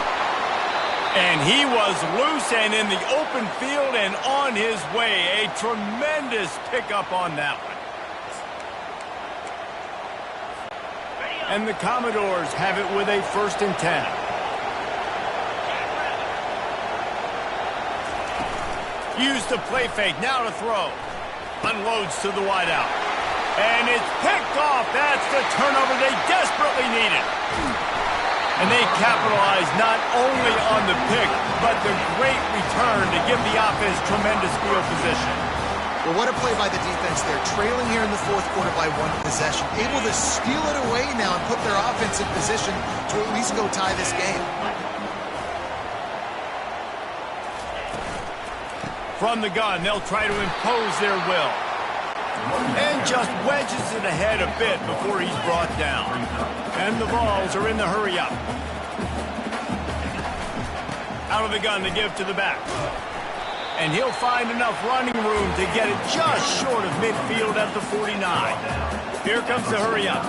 And he was loose and in the open field and on his way. A tremendous pickup on that one. And the Commodores have it with a 1st and 10. Use the play fake, now to throw. Unloads to the wideout. And it's picked off. That's the turnover they desperately needed. And they capitalize not only on the pick, but the great return to give the offense tremendous field position. Well, what a play by the defense there. Trailing here in the fourth quarter by 1 possession. Able to steal it away now and put their offense in position to at least go tie this game. From the gun, they'll try to impose their will. And just wedges it ahead a bit before he's brought down. And the Vols are in the hurry-up. Out of the gun to give to the back. And he'll find enough running room to get it just short of midfield at the 49. Here comes the hurry-up.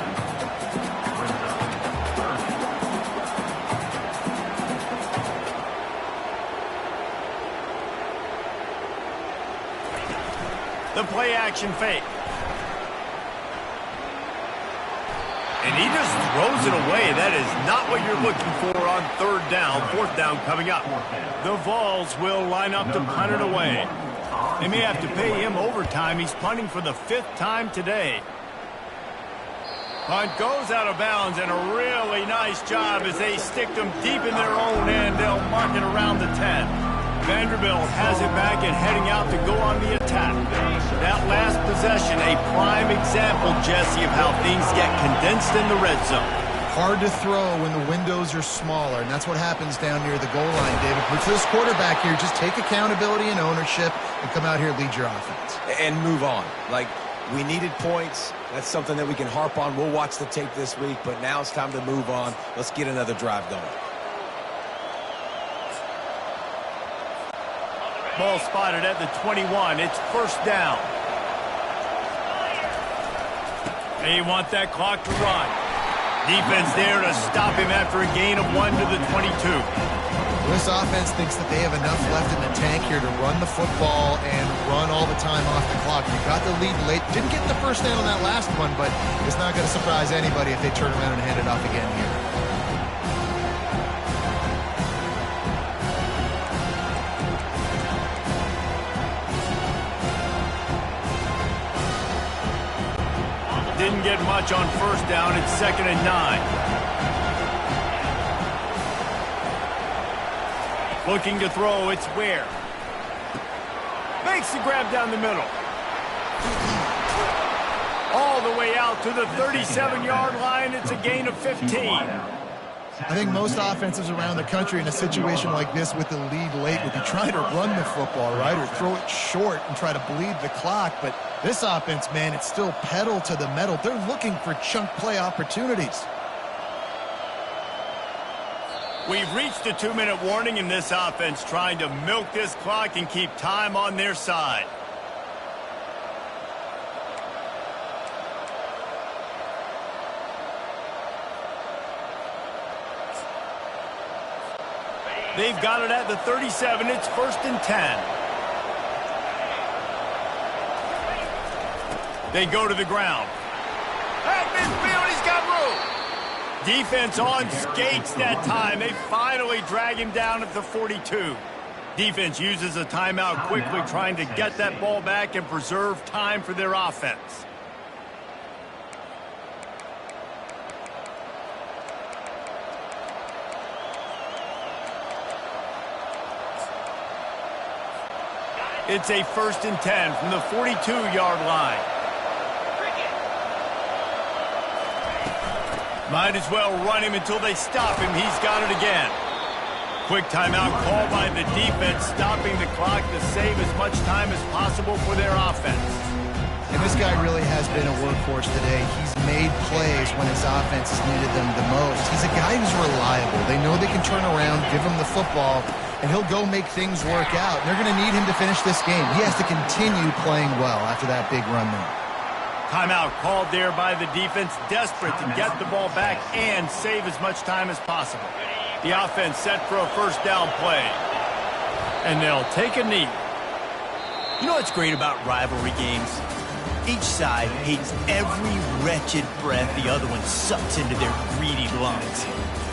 The play-action fake. And he just throws it away. That is not what you're looking for on 3rd down. 4th down coming up. The Vols will line up to punt it away. They may have to pay him overtime. He's punting for the 5th time today. Punt goes out of bounds, and a really nice job as they stick them deep in their own end. They'll mark it around the 10. Vanderbilt has it back and heading out to go on the attack. That last possession, a prime example, Jesse, of how things get condensed in the red zone. Hard to throw when the windows are smaller, and that's what happens down near the goal line, David. But for this quarterback here, just take accountability and ownership and come out here and lead your offense. And move on. Like, we needed points. That's something that we can harp on. We'll watch the tape this week, but now it's time to move on. Let's get another drive going. Ball spotted at the 21. It's 1st down. They want that clock to run. Defense there to stop him after a gain of 1 to the 22. This offense thinks that they have enough left in the tank here to run the football and run all the time off the clock. They got the lead late. Didn't get the 1st down on that last one, but it's not going to surprise anybody if they turn around and hand it off again here. Didn't get much on 1st down. It's 2nd and 9. Looking to throw, it's Ware. Makes the grab down the middle. All the way out to the 37-yard line. It's a gain of 15. I think most offenses around the country in a situation like this with the lead late would be trying to run the football, right, or throw it short and try to bleed the clock. But this offense, man, it's still pedal to the metal. They're looking for chunk play opportunities. We've reached a 2-minute warning in this offense, trying to milk this clock and keep time on their side. They've got it at the 37. It's 1st and 10. They go to the ground. At midfield, he's got room. Defense on skates that time. They finally drag him down at the 42. Defense uses a timeout quickly, trying to get that ball back and preserve time for their offense. It's a 1st and 10 from the 42-yard line. Might as well run him until they stop him. He's got it again. Quick timeout called by the defense, stopping the clock to save as much time as possible for their offense. And this guy really has been a workhorse today. He's made plays when his offense has needed them the most. He's a guy who's reliable. They know they can turn around, give him the football, and he'll go make things work out. They're going to need him to finish this game. He has to continue playing well after that big run there. Timeout called there by the defense, desperate to get the ball back and save as much time as possible. The offense set for a first down play. And they'll take a knee. You know what's great about rivalry games? Each side hates every wretched breath the other one sucks into their greedy lungs.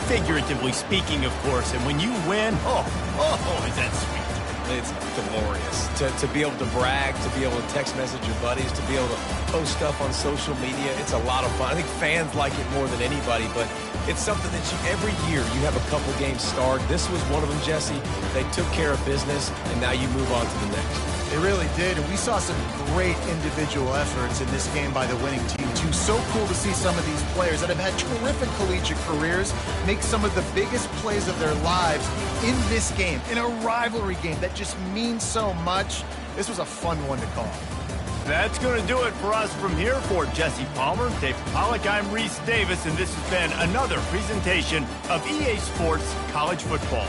Figuratively speaking, of course, and when you win, is that sweet. It's glorious to be able to brag, to be able to text message your buddies, to be able to post stuff on social media. It's a lot of fun. I think fans like it more than anybody, but it's something that every year you have a couple games start. This was one of them, Jesse. They took care of business, and now you move on to the next. They really did, and we saw some great individual efforts in this game by the winning team, too. So cool to see some of these players that have had terrific collegiate careers make some of the biggest plays of their lives in this game, in a rivalry game that just means so much. This was a fun one to call. That's going to do it for us from here. For Jesse Palmer, Dave Pollack, I'm Reese Davis, and this has been another presentation of EA Sports College Football.